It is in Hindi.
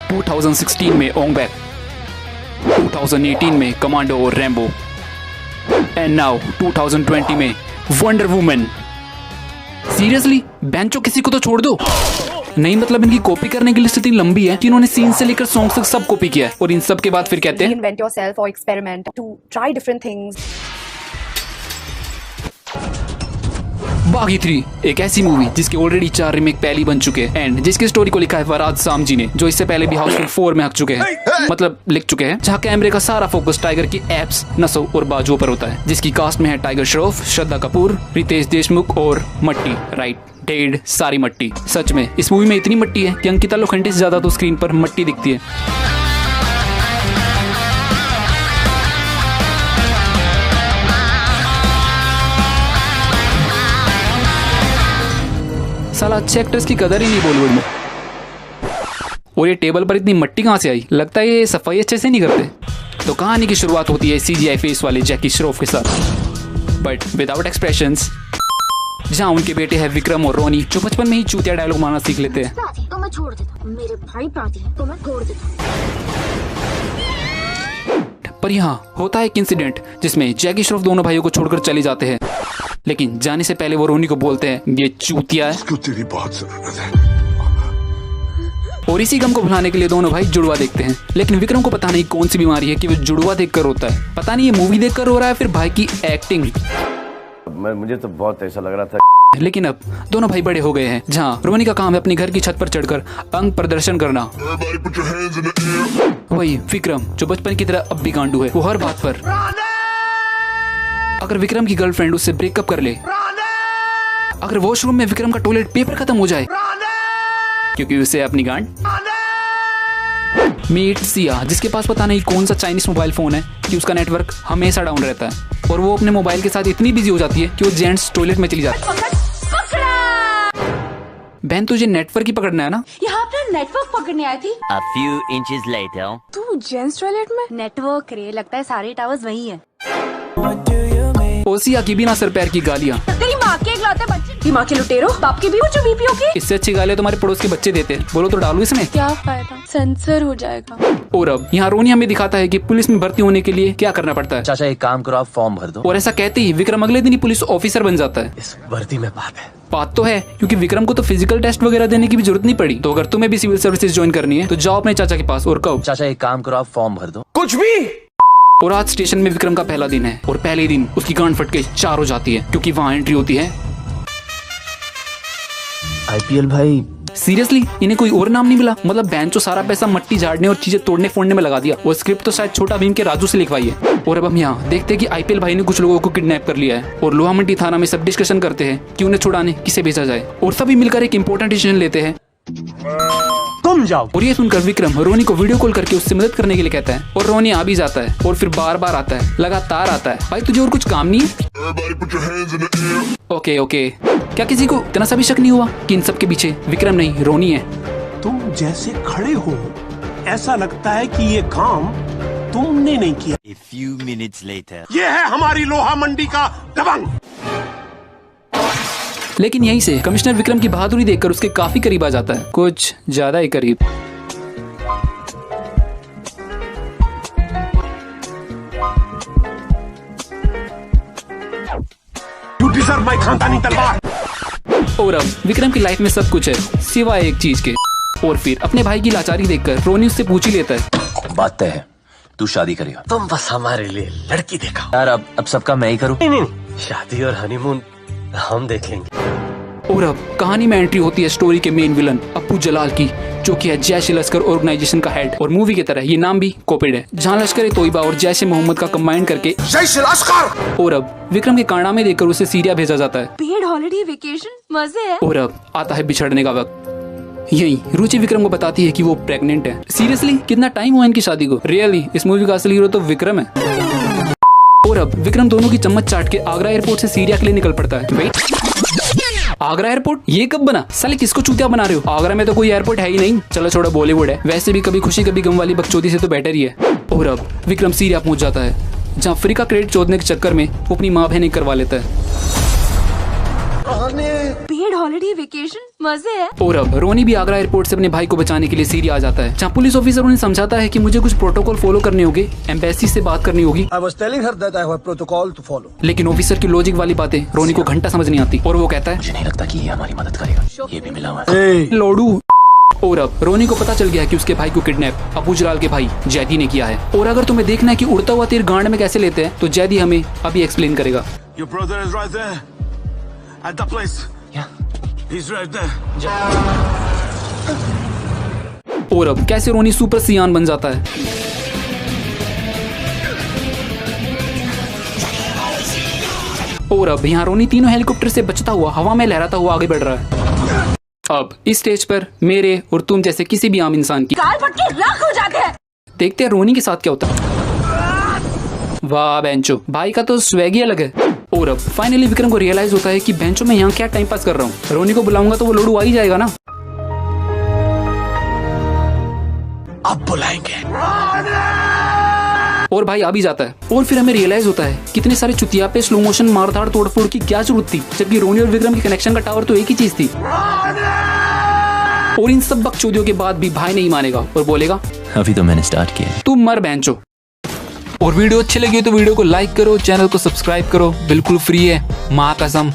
2016 में ओंग बैक, 2018 में कमांडो और रैम्बो, एंड नाउ 2020 में वंडर वुमन। सीरियसली बेंचो किसी को तो छोड़ दो। नहीं मतलब इनकी कॉपी करने की लिस्ट इतनी लंबी है कि इन्होंने सीन से लेकर सॉन्ग तक सब कॉपी किया है और इन सब के बाद फिर कहते हैं Reinvent yourself or experiment to try different things. बागी 3 एक ऐसी मूवी जिसके ऑलरेडी 4 रीमेक पहले बन चुके हैं एंड जिसकी स्टोरी को लिखा है फराद सामजी ने, जो इससे पहले भी हाउसफुल 4 में हक चुके हैं, मतलब लिख चुके हैं, जहाँ कैमरे का सारा फोकस टाइगर की एब्स, नसों और बाजुओं पर होता है, जिसकी कास्ट में है टाइगर श्रॉफ, श्रद्धा कपूर, रितेश देशमुख और मट्टी, राइट, ढेर सारी मट्टी। सच में इस मूवी में इतनी मट्टी है कि अंकिता लोखंडे से ज्यादा तो स्क्रीन पर मट्टी दिखती है। साला अच्छे एक्टर्स की कदर ही नहीं बॉलीवुड में। और ये टेबल पर इतनी मट्टी कहाँ से आई? लगता है ये सफाई अच्छे से नहीं करते। तो कहानी की शुरुआत होती है CGI फेस वाले जैकी श्रॉफ के साथ, बट विदाउट एक्सप्रेशंस, जहाँ उनके बेटे हैं विक्रम और रोनी, जो बचपन में ही चूतिया डायलॉग मारना सीख लेते हैं। तो मैं छोड़ देता, मेरे भाई प्राती है तो मैं छोड़ देता। पर यहाँ होता है एक इंसिडेंट जिसमें जैकी श्रॉफ दोनों भाइयों को छोड़कर चले जाते हैं, लेकिन जाने से पहले वो रोनी को बोलते हैं ये चूतिया है, इसको तेरी बहुत जरूरत है। और इसी गम को भुलाने के लिए दोनों भाई जुड़वा देखते हैं। लेकिन विक्रम को पता नहीं कौन सी बीमारी है कि वो जुड़वा देखकर रोता है। पता नहीं ये मूवी देखकर रो रहा है फिर भाई की एक्टिंग। मुझे तो बहुत ऐसा लग रहा था। लेकिन अब दोनों भाई बड़े हो गए हैं, जहाँ रोनी का काम है अपनी घर की छत पर चढ़कर अंग प्रदर्शन करना। वही विक्रम जो बचपन की तरह अब भी गांडू है, वो हर बात पर अगर विक्रम की गर्लफ्रेंड उससे ब्रेकअप कर ले, अगर वॉशरूम में विक्रम का टॉयलेट पेपर खत्म हो जाए क्योंकि उसे अपनी गांड। मीट सिया जिसके पास पता नहीं कौन सा चाइनीज मोबाइल फोन है कि उसका नेटवर्क हमेशा डाउन रहता है और वो अपने मोबाइल के साथ इतनी बिजी हो जाती है कि वो जेंट्स टॉयलेट में चली जाती है। बहन तुझे नेटवर्क ही पकड़ना है ना? यहाँ पे नेटवर्क पकड़ने आई थी। A few inches later. तू जेंट्स टॉयलेट में? नेटवर्क रे, लगता है सारे टावर्स वही है। ओसिया की बिना सर पैर की गालियाँ। तेरी माँ के इकलौते बच्चे, तेरी माँ के लुटेरो, बाप के भी जो बीपीओ के। इससे अच्छी गालियाँ तुम्हारे पड़ोस के बच्चे देते हैं। बोलो तो डालू इसमें। क्या फायदा, सेंसर हो जाएगा। और अब यहाँ रोनी हमें दिखाता है कि पुलिस में भर्ती होने के लिए क्या करना पड़ता है। चाचा एक काम करो, आप फॉर्म भर दो। और ऐसा कहते ही विक्रम अगले दिन ही पुलिस ऑफिसर बन जाता है। इस वर्दी में बात है। बात तो है क्योंकि विक्रम को तो फिजिकल टेस्ट वगैरह देने की भी जरूरत नहीं पड़ी। तो अगर तुम्हें भी सिविल सर्विसेज ज्वाइन करनी है तो जाओ अपने चाचा के पास और कहो चाचा एक काम करो, आप फॉर्म भर दो। कुछ भी। और आज स्टेशन में विक्रम का पहला दिन है और पहले दिन उसकी गांड फट के 4 हो जाती है क्योंकि वहाँ एंट्री होती है IPL भाई। सीरियसली इन्हें कोई और नाम नहीं मिला? मतलब बेंचो सारा पैसा मट्टी झाड़ने और चीजें तोड़ने फोड़ने में लगा दिया। वो स्क्रिप्ट तो शायद छोटा भीम के राजू से लिखवाई है। और अब हम यहाँ देखते हैं कि IPL भाई ने कुछ लोगों को किडनैप कर लिया है और लोहा मंडी थाना में सब डिस्कशन करते हैं कि उन्हें छुड़ाने किसे भेजा जाए और सभी मिलकर एक इम्पोर्टेंट डिसीजन लेते हैं, तुम जाओ। और ये सुनकर विक्रम रोनी को वीडियो कॉल करके उससे मदद करने के लिए कहता है और रोनी आ भी जाता है और फिर बार बार आता है, लगातार आता है। भाई तुझे और कुछ काम नहीं है? ओके क्या किसी को इतना सा भी शक नहीं हुआ कि इन सब के पीछे विक्रम नहीं रोनी है? तुम जैसे खड़े हो ऐसा लगता है कि ये काम तुमने नहीं किया। A few minutes later. ये है हमारी लोहा मंडी का दबंग। लेकिन यहीं से कमिश्नर विक्रम की बहादुरी देखकर उसके काफी करीब आ जाता है, कुछ ज्यादा ही करीब। You deserve my खानदानी तलवार। और अब विक्रम की लाइफ में सब कुछ है सिवाय एक चीज के। और फिर अपने भाई की लाचारी देखकर रोनी उससे पूछ ही लेता है। बात तय है, तू शादी करेगा। तुम बस हमारे लिए लड़की देखा। यार अब सबका मैं ही करूँ। नहीं, शादी और हनीमून हम देख लेंगे। और अब कहानी में एंट्री होती है स्टोरी के मेन विलन अप्पू जलाल की, जो कि है जैश लश्कर ऑर्गेनाइजेशन का हेड। और मूवी की तरह ये नाम भी कॉपीड है, जहाँ लश्कर तोयबा और जैश मोहम्मद का कंबाइन करके जैश लश्कर। और अब विक्रम के कारनामे देकर उसे सीरिया भेजा जाता है। पेड हॉलिडे वेकेशन मजे है। और अब आता है बिछड़ने का वक्त। यही रुचि विक्रम को बताती है कि वो प्रेग्नेंट है। सीरियसली कितना टाइम हुआ इनकी शादी को? रियली इस मूवी का असली हीरो तो विक्रम है। और अब विक्रम दोनों की चम्मच चाट के आगरा एयरपोर्ट से सीरिया के लिए निकल पड़ता है। वेट, आगरा एयरपोर्ट ये कब बना? साले किसको चूतिया बना रहे हो? आगरा में तो कोई एयरपोर्ट है ही नहीं। चलो छोड़ो, बॉलीवुड है। वैसे भी कभी खुशी कभी गम वाली बकचोदी से तो बेटर ही है। और अब विक्रम सीरिया पहुंच जाता है, जहाँ फ्री का क्रेडिट चोदने के चक्कर में वो अपनी माँ बहन करवा लेता है। पेड हॉलिडे वेकेशन मजे है। और अब रोनी भी आगरा एयरपोर्ट से अपने भाई को बचाने के लिए सीरिया आ जाता है, जहाँ पुलिस ऑफिसर उन्हें समझाता है कि मुझे कुछ प्रोटोकॉल फॉलो करने होंगे, एम्बेसी से बात करनी होगी। I was telling her that I have protocol to follow. लेकिन ऑफिसर की लॉजिक वाली बातें रोनी को घंटा समझ नहीं आती और वो कहता है मुझे नहीं लगता कि ये हमारी मदद करेगा, ये भी मिला हुआ है। लोडू। और अब रोनी को पता चल गया है कि उसके भाई को किडनैप अबू जलाल के भाई जैदी ने किया है। और अगर तुम्हें देखना है कि उड़ता हुआ तीर गांड में कैसे लेते हैं तो जैदी हमें अभी एक्सप्लेन करेगा। Your brother is right there. At the place. Yeah. He's right there. और अब कैसे रोनी सुपर सियान बन जाता है। और अब यहाँ रोनी तीनों हेलीकॉप्टर से बचता हुआ हवा में लहराता हुआ आगे बढ़ रहा है। अब इस स्टेज पर मेरे और तुम जैसे किसी भी आम इंसान की काल पट के राख हो जाते हैं। देखते हैं रोनी के साथ क्या होता है। वाह बेंचो, भाई का तो स्वैग ही अलग है। और अब फाइनली विक्रम को रियलाइज होता है कि बेंचो मैं यहाँ क्या टाइम पास कर रहा हूँ, रोनी को बुलाऊंगा तो वो लोडू आ ही जाएगा ना। अब बुलाएंगे। और भाई आ भी जाता है और फिर हमें रियलाइज होता है कितने सारे चुतिया पे स्लो मोशन मारधाड़ तोड़फोड़ की क्या जरूरत थी, जबकि रोनी और विक्रम के कनेक्शन का टावर तो एक ही चीज थी। और इन सब बकचोदियों के बाद भी भाई नहीं मानेगा और बोलेगा अभी तो मैंने स्टार्ट किया। तू मर बेंचो। और वीडियो अच्छी लगी तो वीडियो को लाइक करो, चैनल को सब्सक्राइब करो, बिल्कुल फ्री है, माँ कसम।